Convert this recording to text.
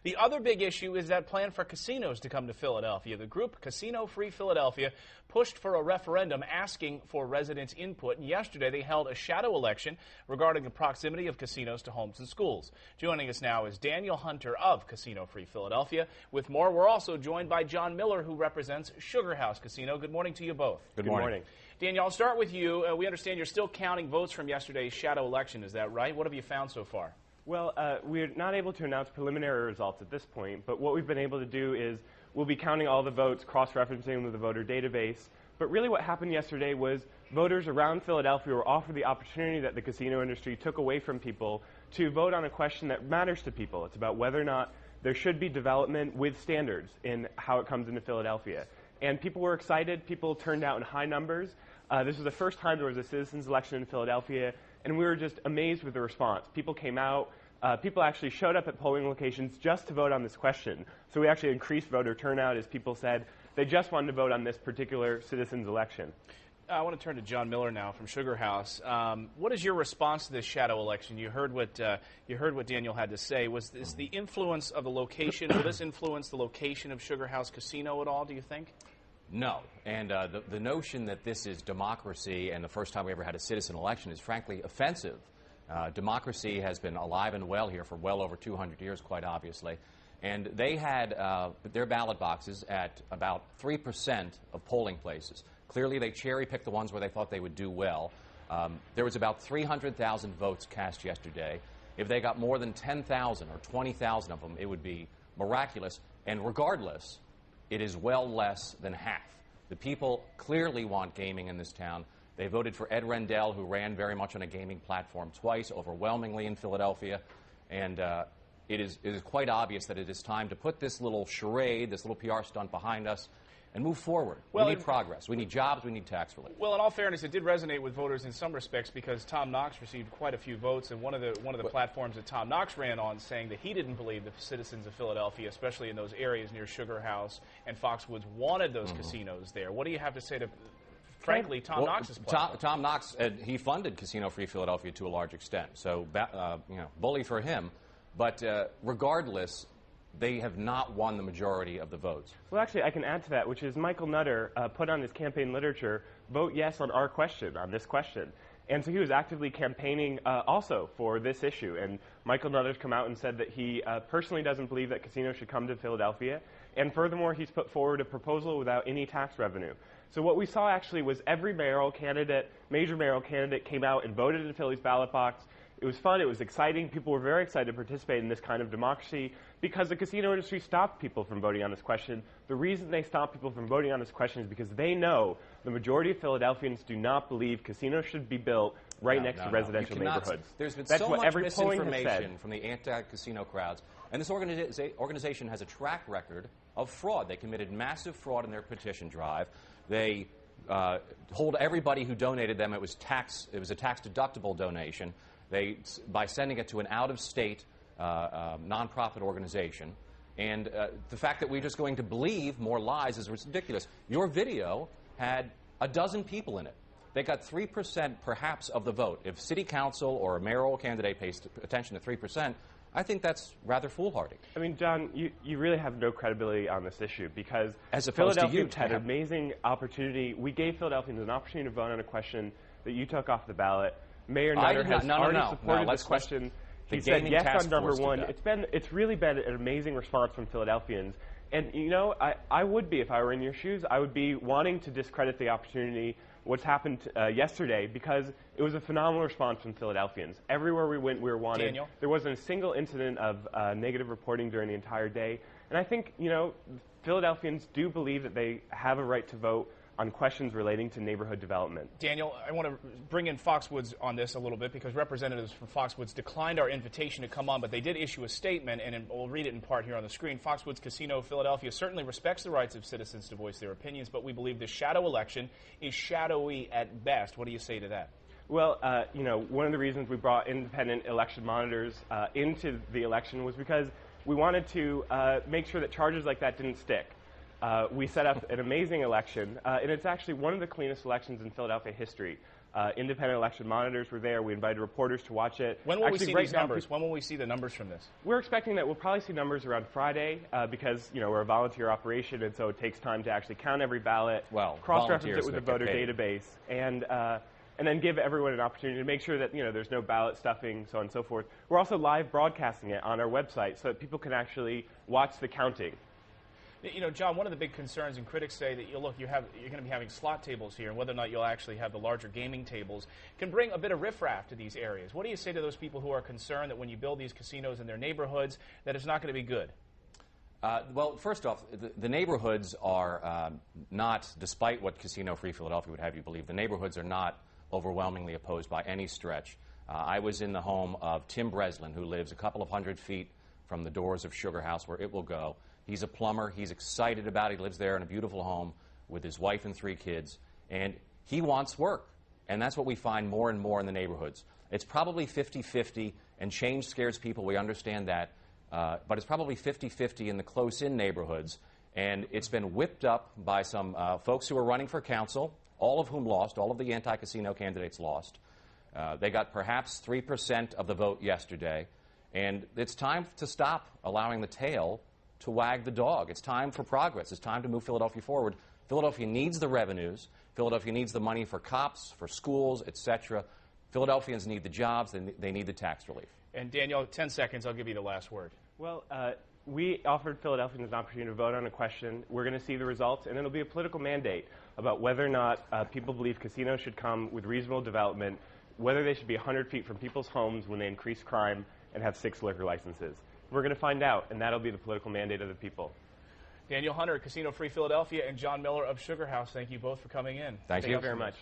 The other big issue is that plan for casinos to come to Philadelphia. The group Casino Free Philadelphia pushed for a referendum asking for residents' input, and yesterday they held a shadow election regarding the proximity of casinos to homes and schools. Joining us now is Daniel Hunter of Casino Free Philadelphia. With more, we're also joined by John Miller, who represents SugarHouse Casino. Good morning to you both. Good morning. Daniel, I'll start with you. We understand you're still counting votes from yesterday's shadow election. Is that right? What have you found so far? Well, we're not able to announce preliminary results at this point, but what we've been able to do is we'll be counting all the votes, cross-referencing them with the voter database. But really what happened yesterday was voters around Philadelphia were offered the opportunity that the casino industry took away from people to vote on a question that matters to people. It's about whether or not there should be development with standards in how it comes into Philadelphia. And people were excited. People turned out in high numbers. This was the first time there was a citizens' election in Philadelphia, and we were just amazed with the response. People came out. People actually showed up at polling locations just to vote on this question. So we actually increased voter turnout as people said they just wanted to vote on this particular citizens' election. I want to turn to John Miller now from SugarHouse. What is your response to this shadow election? You heard what Daniel had to say. Was this the influence of the location? Will this influence the location of SugarHouse Casino at all, do you think? No, and the notion that this is democracy and the first time we ever had a citizen election is frankly offensive. Democracy has been alive and well here for well over 200 years, quite obviously. And they had their ballot boxes at about 3% of polling places. Clearly, they cherry-picked the ones where they thought they would do well. There was about 300,000 votes cast yesterday. If they got more than 10,000 or 20,000 of them, it would be miraculous. And regardless, it is well less than half. The people clearly want gaming in this town. They voted for Ed Rendell, who ran very much on a gaming platform twice, overwhelmingly in Philadelphia. And it is quite obvious that it is time to put this little charade, this little PR stunt behind us, and move forward. Well, we need progress. We need jobs. We need tax relief. Well, in all fairness, it did resonate with voters in some respects because Tom Knox received quite a few votes, and one of the platforms that Tom Knox ran on saying that he didn't believe the citizens of Philadelphia, especially in those areas near SugarHouse and Foxwoods, wanted those casinos there. What do you have to say to, frankly, Tom Knox's platform? Tom Knox, he funded Casino Free Philadelphia to a large extent, so bully for him. But regardless, they have not won the majority of the votes. Well, actually, I can add to that, which is Michael Nutter put on his campaign literature, vote yes on our question, on this question. And so he was actively campaigning also for this issue. And Michael Nutter's come out and said that he personally doesn't believe that casinos should come to Philadelphia. And furthermore, he's put forward a proposal without any tax revenue. So what we saw actually was every mayoral candidate, major mayoral candidate, came out and voted in Philly's ballot box. It was fun. It was exciting. People were very excited to participate in this kind of democracy because the casino industry stopped people from voting on this question. The reason they stopped people from voting on this question is because they know the majority of Philadelphians do not believe casinos should be built right next to residential neighborhoods. There's been That's so what much every polling has misinformation said. from the anti-casino crowds. And this organization has a track record of fraud. They committed massive fraud in their petition drive. They told everybody who donated them it was a tax-deductible donation. By sending it to an out-of-state nonprofit organization. And the fact that we're just going to believe more lies is ridiculous. Your video had a dozen people in it. They got 3% perhaps of the vote. If city council or a mayoral candidate pays attention to 3%, I think that's rather foolhardy. I mean, John, you really have no credibility on this issue because as opposed Philadelphians to had an amazing opportunity. We gave Philadelphians an opportunity to vote on a question that you took off the ballot. Mayor Nutter has already supported this question. He said yes on number one. It's really been an amazing response from Philadelphians. And, you know, I would be, if I were in your shoes, I would be wanting to discredit the opportunity, what's happened yesterday, because it was a phenomenal response from Philadelphians. Everywhere we went, we were wanted. Daniel? There wasn't a single incident of negative reporting during the entire day. And I think, you know, Philadelphians do believe that they have a right to vote on questions relating to neighborhood development. Daniel, I want to bring in Foxwoods on this a little bit because representatives from Foxwoods declined our invitation to come on, but they did issue a statement, and we'll read it in part here on the screen. Foxwoods Casino Philadelphia certainly respects the rights of citizens to voice their opinions, but we believe this shadow election is shadowy at best. What do you say to that? Well, you know, one of the reasons we brought independent election monitors into the election was because we wanted to make sure that charges like that didn't stick. We set up an amazing election, and it's actually one of the cleanest elections in Philadelphia history. Independent election monitors were there. We invited reporters to watch it. When will we see these numbers? When will we see the numbers from this? We're expecting that we'll probably see numbers around Friday because, we're a volunteer operation, and so it takes time to actually count every ballot, cross-reference it with the voter database, and then give everyone an opportunity to make sure that, there's no ballot stuffing, so on and so forth. We're also live broadcasting it on our website so that people can actually watch the counting. John, one of the big concerns, and critics say that you're going to be having slot tables here, and whether or not you'll actually have the larger gaming tables can bring a bit of riffraff to these areas. What do you say to those people who are concerned that when you build these casinos in their neighborhoods, that it's not going to be good? Well, first off, the neighborhoods are not, despite what Casino Free Philadelphia would have you believe, the neighborhoods are not overwhelmingly opposed by any stretch. I was in the home of Tim Breslin, who lives a couple of hundred feet from the doors of SugarHouse, where it will go. He's a plumber. He's excited about it. He lives there in a beautiful home with his wife and 3 kids. And he wants work. And that's what we find more and more in the neighborhoods. It's probably 50-50, and change scares people. We understand that. But it's probably 50-50 in the close-in neighborhoods. And it's been whipped up by some folks who are running for council, all of whom lost. All of the anti-casino candidates lost. They got perhaps 3% of the vote yesterday. And it's time to stop allowing the tail to wag the dog. It's time for progress. It's time to move Philadelphia forward. Philadelphia needs the revenues. Philadelphia needs the money for cops, for schools, etc. Philadelphians need the jobs. They need the tax relief. And Daniel, 10 seconds. I'll give you the last word. Well, we offered Philadelphians an opportunity to vote on a question. We're going to see the results, and it'll be a political mandate about whether or not people believe casinos should come with reasonable development, whether they should be 100 feet from people's homes when they increase crime and have 6 liquor licenses. We're going to find out, and that'll be the political mandate of the people. Daniel Hunter, Casino Free Philadelphia, and John Miller of SugarHouse, thank you both for coming in. Thank you very much.